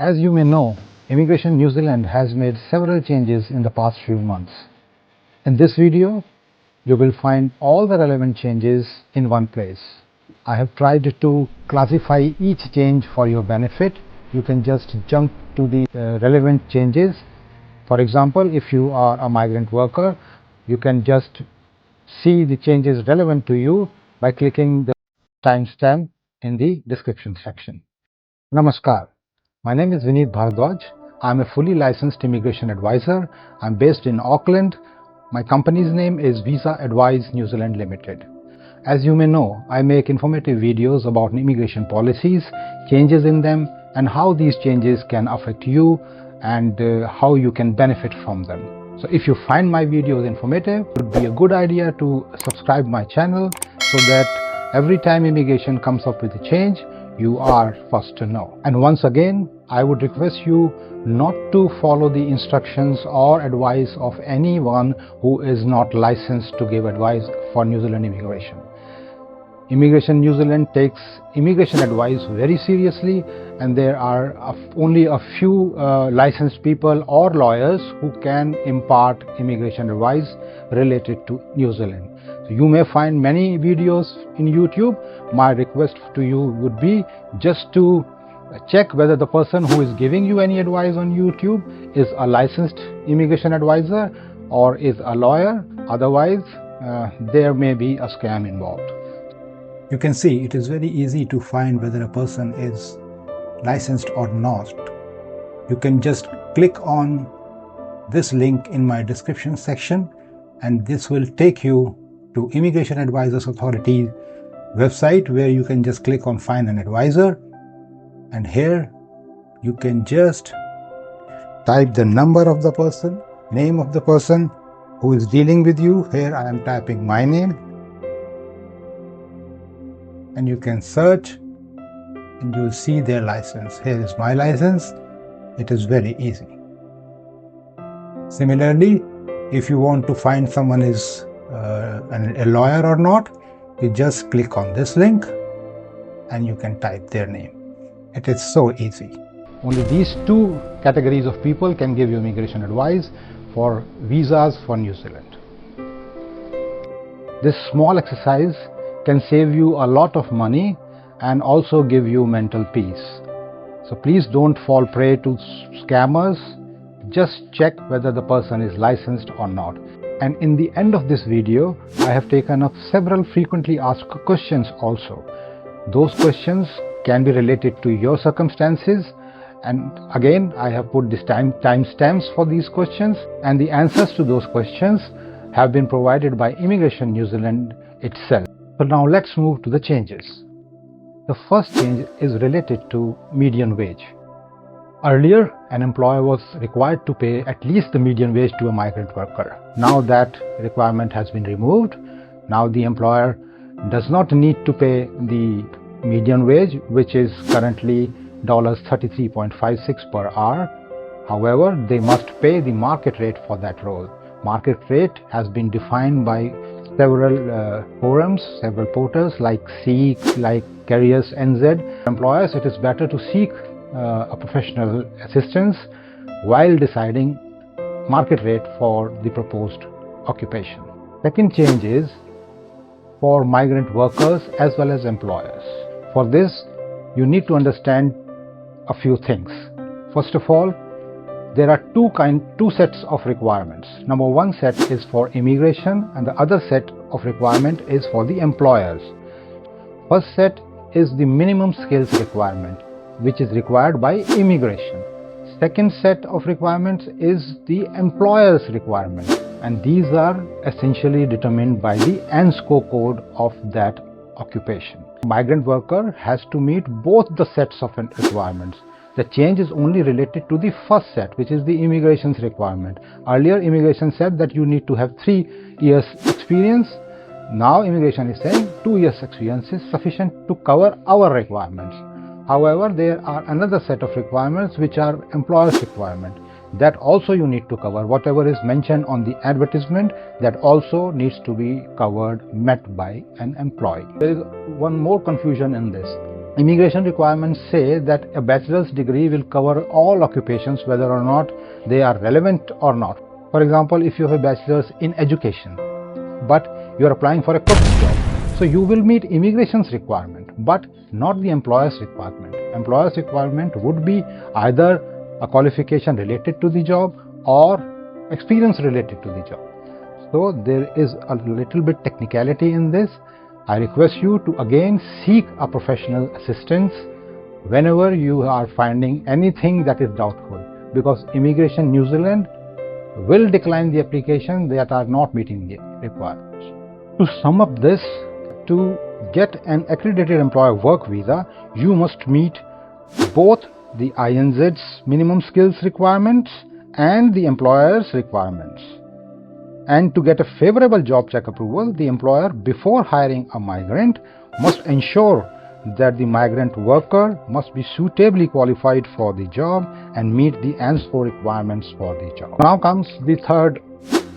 As you may know, Immigration New Zealand has made several changes in the past few months. In this video, you will find all the relevant changes in one place. I have tried to classify each change for your benefit. You can just jump to the relevant changes. For example, if you are a migrant worker, you can just see the changes relevant to you by clicking the timestamp in the description section. Namaskar. My name is Vineet Bhardwaj. I am a fully licensed immigration advisor. I am based in Auckland. My company's name is Visa Advice New Zealand Limited. As you may know, I make informative videos about immigration policies, changes in them, and how these changes can affect you and how you can benefit from them. So if you find my videos informative, it would be a good idea to subscribe my channel so that every time immigration comes up with a change, you are first to know. And once again, I would request you not to follow the instructions or advice of anyone who is not licensed to give advice for New Zealand immigration. Immigration New Zealand takes immigration advice very seriously, and there are only a few licensed people or lawyers who can impart immigration advice related to New Zealand. So you may find many videos in YouTube. My request to you would be just to check whether the person who is giving you any advice on YouTube is a licensed immigration advisor or is a lawyer. Otherwise, there may be a scam involved. You can see it is very easy to find whether a person is licensed or not. You can just click on this link in my description section, and this will take you to Immigration Advisors Authority website, where you can just click on Find an Advisor, and here you can just type the number of the person, name of the person who is dealing with you. Here I am typing my name, and you can search and you will see their license. Here is my license. It is very easy. Similarly, if you want to find someone is a lawyer or not, you just click on this link and you can type their name. It is so easy. Only these two categories of people can give you immigration advice for visas for New Zealand. This small exercise can save you a lot of money and also give you mental peace. So please don't fall prey to scammers. Just check whether the person is licensed or not. And in the end of this video, I have taken up several frequently asked questions also. Those questions can be related to your circumstances, and again I have put this timestamps for these questions, and the answers to those questions have been provided by Immigration New Zealand itself. So now let's move to the changes. The first change is related to median wage. Earlier, an employer was required to pay at least the median wage to a migrant worker. Now that requirement has been removed. Now the employer does not need to pay the median wage, which is currently $33.56 per hour. However, they must pay the market rate for that role. Market rate has been defined by several forums, several portals like Seek, like Careers NZ. Employers, it is better to seek a professional assistance while deciding market rate for the proposed occupation. Second change is for migrant workers as well as employers. For this, you need to understand a few things. First of all, there are two sets of requirements. Number one set is for immigration, and the other set of requirement is for the employers. First set is the minimum skills requirement, which is required by immigration. Second set of requirements is the employer's requirement, and these are essentially determined by the ANZSCO code of that occupation. Migrant worker has to meet both the sets of requirements. The change is only related to the first set, which is the immigration's requirement. Earlier, immigration said that you need to have 3 years experience. Now immigration is saying 2 years experience is sufficient to cover our requirements. However, there are another set of requirements which are employer's requirement. That also you need to cover. Whatever is mentioned on the advertisement, that also needs to be covered, met by an employee. There is one more confusion in this. Immigration requirements say that a bachelor's degree will cover all occupations whether or not they are relevant or not. For example, if you have a bachelor's in education, but you are applying for a cook's job, so you will meet immigration's requirement, but not the employer's requirement. Employer's requirement would be either a qualification related to the job or experience related to the job. So there is a little bit technicality in this. I request you to again seek a professional assistance whenever you are finding anything that is doubtful, because Immigration New Zealand will decline the application that are not meeting the requirements. To sum up this, to get an accredited employer work visa, you must meet both the ANZ's minimum skills requirements and the employer's requirements. And to get a favorable job check approval, the employer, before hiring a migrant, must ensure that the migrant worker must be suitably qualified for the job and meet the ANZSCO requirements for the job. Now comes the third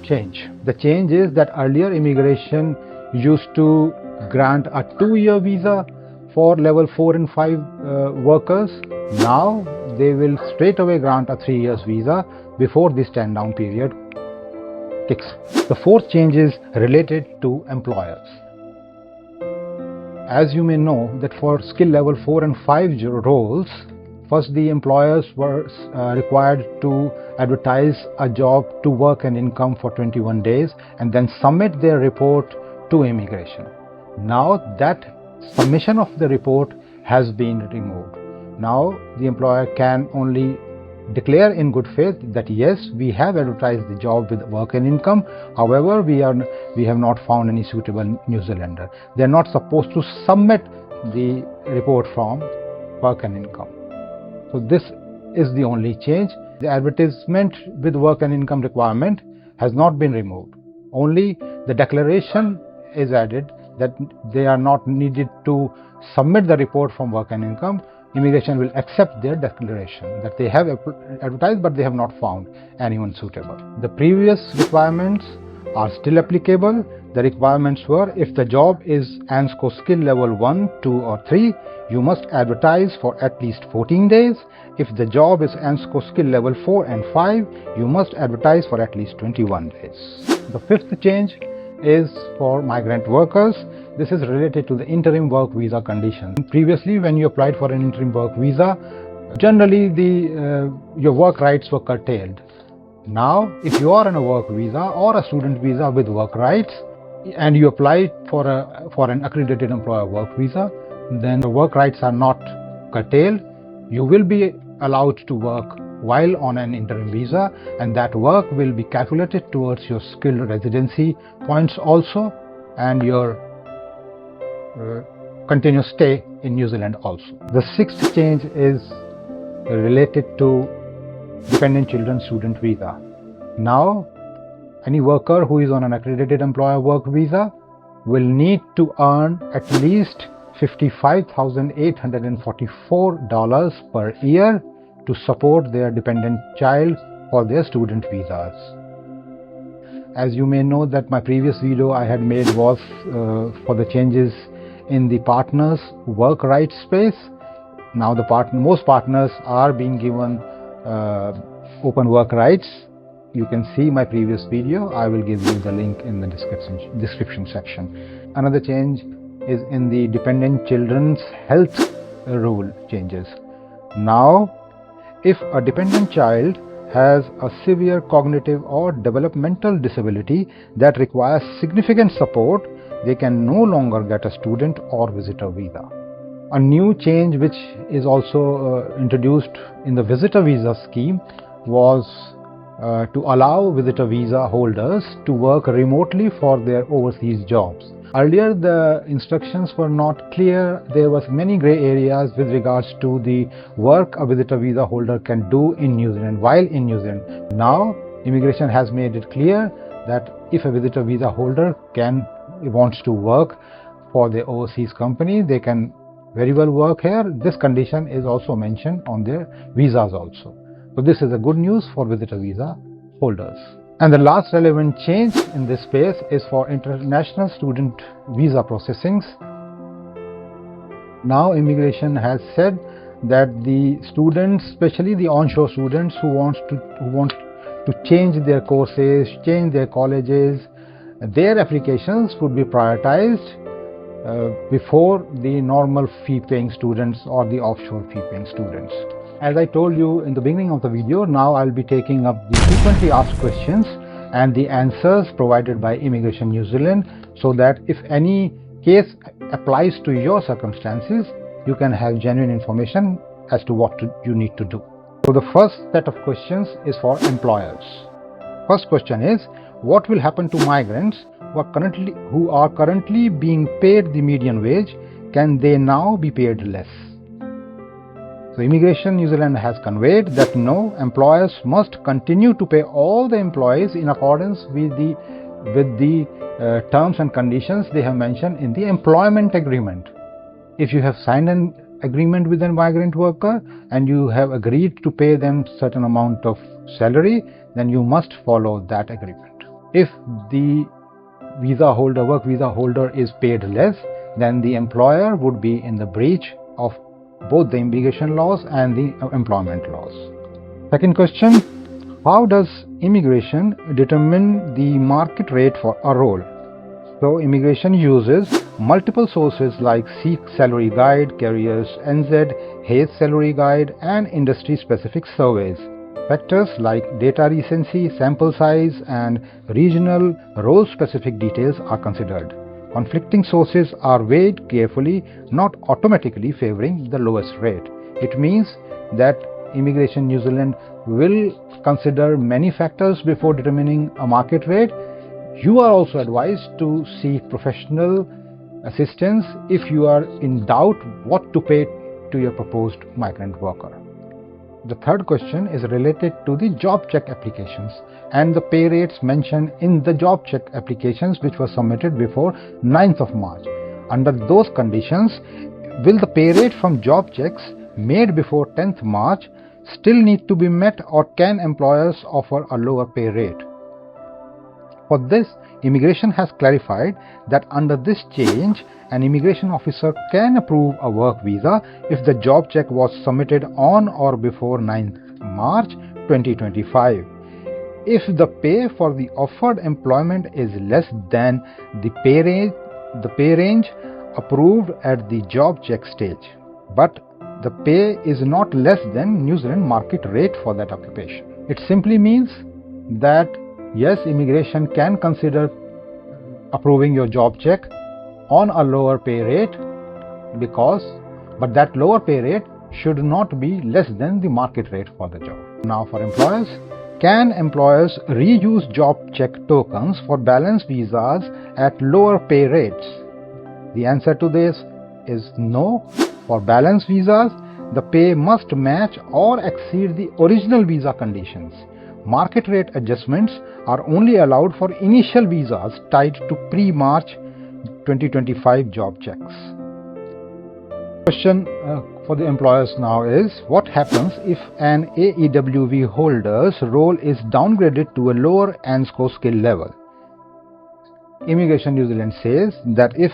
change. The change is that earlier immigration used to grant a 2-year visa for level 4 and 5 workers. Now they will straight away grant a 3 years visa before the stand down period kicks. The fourth change is related to employers. As you may know that for skill level 4 and 5 roles, first the employers were required to advertise a job to work and income for 21 days and then submit their report to immigration. Now that submission of the report has been removed. Now the employer can only declare in good faith that yes, we have advertised the job with work and income, however we have not found any suitable New Zealander. They are not supposed to submit the report from work and income. So this is the only change. The advertisement with work and income requirement has not been removed. Only the declaration is added that they are not needed to submit the report from work and income. Immigration will accept their declaration that they have advertised but they have not found anyone suitable. The previous requirements are still applicable. The requirements were, if the job is ANZSCO skill level 1, 2 or 3, you must advertise for at least 14 days. If the job is ANZSCO skill level 4 and 5, you must advertise for at least 21 days. The fifth change is for migrant workers. This is related to the interim work visa condition. Previously, when you applied for an interim work visa, generally your work rights were curtailed. Now, if you are on a work visa or a student visa with work rights and you apply for an accredited employer work visa, then the work rights are not curtailed. You will be allowed to work while on an interim visa, and that work will be calculated towards your skilled residency points also and your continuous stay in New Zealand also. The sixth change is related to dependent children student visa. Now, any worker who is on an accredited employer work visa will need to earn at least $55,844 per year to support their dependent child for their student visas. As you may know that my previous video I had made was for the changes in the partners' work rights space. Now most partners are being given open work rights. You can see my previous video. I will give you the link in the description section. Another change is in the dependent children's health rule changes. Now, if a dependent child has a severe cognitive or developmental disability that requires significant support, they can no longer get a student or visitor visa. A new change which is also introduced in the visitor visa scheme was to allow visitor visa holders to work remotely for their overseas jobs. Earlier the instructions were not clear. There was many grey areas with regards to the work a visitor visa holder can do in New Zealand while in New Zealand. Now immigration has made it clear that if a visitor visa holder wants to work for the overseas company, they can very well work here. This condition is also mentioned on their visas also. So this is a good news for visitor visa holders. And the last relevant change in this space is for international student visa processings. Now immigration has said that the students, especially the onshore students who want to change their courses, change their colleges, their applications would be prioritized before the normal fee-paying students or the offshore fee-paying students. As I told you in the beginning of the video, now I'll be taking up the frequently asked questions and the answers provided by Immigration New Zealand, so that if any case applies to your circumstances, you can have genuine information as to what you need to do. So the first set of questions is for employers. First question is, what will happen to migrants who are currently being paid the median wage? Can they now be paid less? So Immigration New Zealand has conveyed that no, employers must continue to pay all the employees in accordance with the terms and conditions they have mentioned in the employment agreement. If you have signed an agreement with a migrant worker and you have agreed to pay them certain amount of salary, then you must follow that agreement. If the work visa holder is paid less, then the employer would be in the breach of both the immigration laws and the employment laws. Second question, how does immigration determine the market rate for a role? So immigration uses multiple sources like Seek Salary Guide, Careers NZ, Hayes Salary Guide, and industry-specific surveys. Factors like data recency, sample size, and regional role-specific details are considered. Conflicting sources are weighed carefully, not automatically favoring the lowest rate. It means that Immigration New Zealand will consider many factors before determining a market rate. You are also advised to seek professional assistance if you are in doubt what to pay to your proposed migrant worker. The third question is related to the job check applications and the pay rates mentioned in the job check applications which were submitted before 9th of March. Under those conditions, will the pay rate from job checks made before 10th March still need to be met, or can employers offer a lower pay rate? For this, Immigration has clarified that under this change, an immigration officer can approve a work visa if the job check was submitted on or before 9th March 2025. If the pay for the offered employment is less than the pay range approved at the job check stage, but the pay is not less than New Zealand market rate for that occupation. It simply means that yes, immigration can consider approving your job check on a lower pay rate, but that lower pay rate should not be less than the market rate for the job. Now for employers, can employers reuse job check tokens for balance visas at lower pay rates? The answer to this is no. For balance visas, the pay must match or exceed the original visa conditions. Market rate adjustments are only allowed for initial visas tied to pre-March 2025 job checks. Question for the employers now is, what happens if an AEWV holder's role is downgraded to a lower ANZSCO skill level? Immigration New Zealand says that if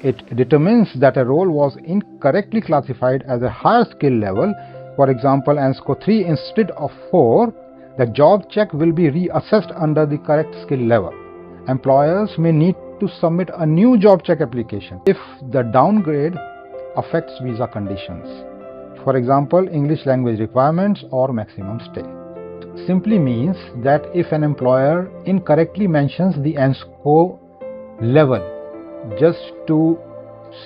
it determines that a role was incorrectly classified as a higher skill level, for example ANZSCO 3 instead of 4, the job check will be reassessed under the correct skill level. Employers may need to submit a new job check application if the downgrade affects visa conditions, for example English language requirements or maximum stay. Simply means that if an employer incorrectly mentions the ANZSCO level just to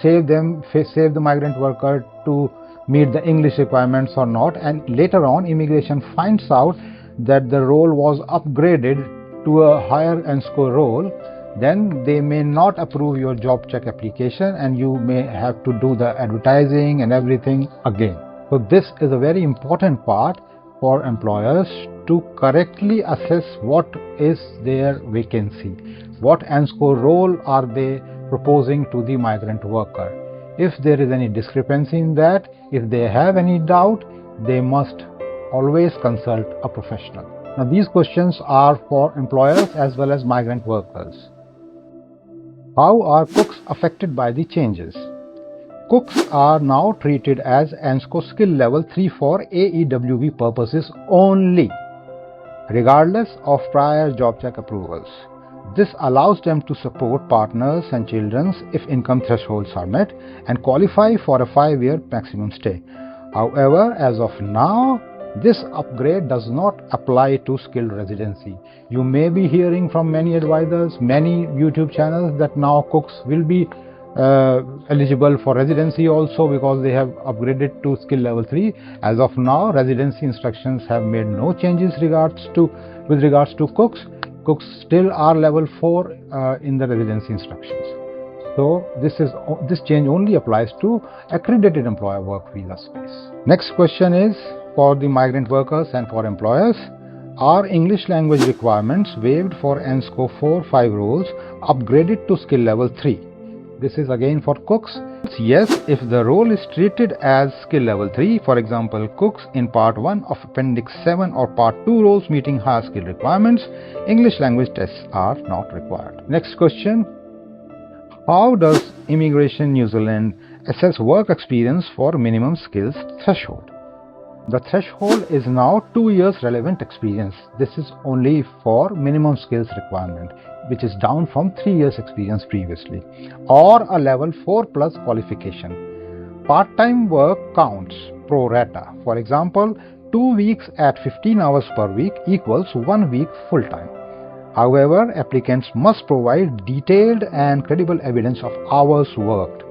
save the migrant worker to meet the English requirements or not, and later on immigration finds out that the role was upgraded to a higher ANZSCO role, then they may not approve your job check application and you may have to do the advertising and everything again. So this is a very important part for employers to correctly assess what is their vacancy, what ANZSCO role are they proposing to the migrant worker. If there is any discrepancy in that, if they have any doubt, they must always consult a professional. Now these questions are for employers as well as migrant workers. How are cooks affected by the changes? Cooks are now treated as ANZSCO skill level 3 for AEWV purposes only, regardless of prior job check approvals. This allows them to support partners and children if income thresholds are met and qualify for a 5-year maximum stay. However, as of now, this upgrade does not apply to skilled residency. You may be hearing from many advisors, many YouTube channels that now cooks will be eligible for residency also because they have upgraded to skill level 3. As of now, residency instructions have made no changes with regards to cooks. Cooks still are level 4 in the residency instructions. So this change only applies to accredited employer work visa space. Next question is for the migrant workers and for employers. Are English language requirements waived for ANZSCO 4-5 roles upgraded to skill level 3? This is again for cooks. Yes, if the role is treated as skill level 3, for example, cooks in part 1 of appendix 7 or part 2 roles meeting higher skill requirements, English language tests are not required. Next question. How does Immigration New Zealand assess work experience for minimum skills threshold? The threshold is now 2 years relevant experience. This is only for minimum skills requirement, which is down from 3 years experience previously, or a level 4 plus qualification. Part-time work counts pro rata. For example, 2 weeks at 15 hours per week equals 1 week full-time. However, applicants must provide detailed and credible evidence of hours worked.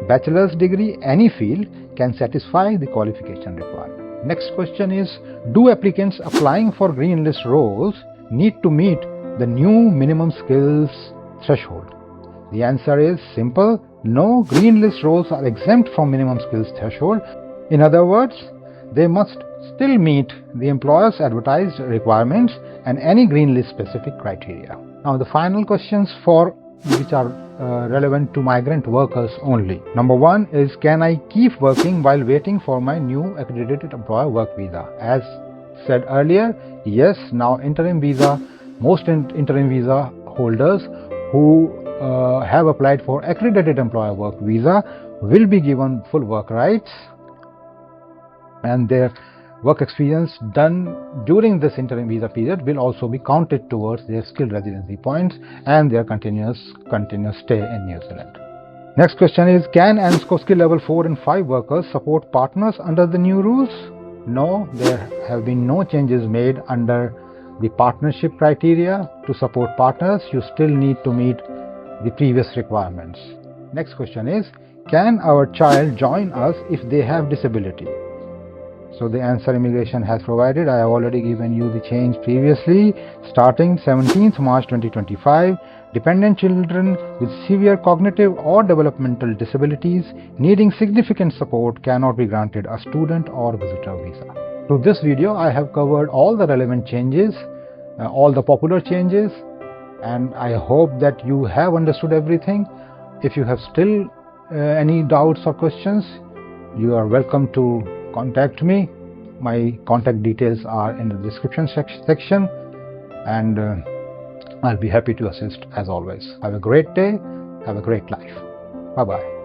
Bachelor's degree, any field, can satisfy the qualification requirement. Next question is, do applicants applying for green list roles need to meet the new minimum skills threshold? The answer is simple. No, green list roles are exempt from minimum skills threshold. In other words, they must still meet the employer's advertised requirements and any green list specific criteria. Now the final questions which are relevant to migrant workers only. Number 1 is, can I keep working while waiting for my new accredited employer work visa? As said earlier, yes, now interim visa, most interim visa holders who have applied for accredited employer work visa will be given full work rights, and their work experience done during this interim visa period will also be counted towards their skilled residency points and their continuous stay in New Zealand. Next question is, can ANZSCO skill level 4 and 5 workers support partners under the new rules? No, there have been no changes made under the partnership criteria. To support partners, you still need to meet the previous requirements. Next question is, can our child join us if they have disability? So the answer immigration has provided. I have already given you the change previously. Starting 17th March 2025, dependent children with severe cognitive or developmental disabilities needing significant support cannot be granted a student or visitor visa. Through this video, I have covered all the relevant changes, all the popular changes, and I hope that you have understood everything. If you have still any doubts or questions, you are welcome to contact me. My contact details are in the description section, and I'll be happy to assist as always. Have a great day. Have a great life. Bye-bye.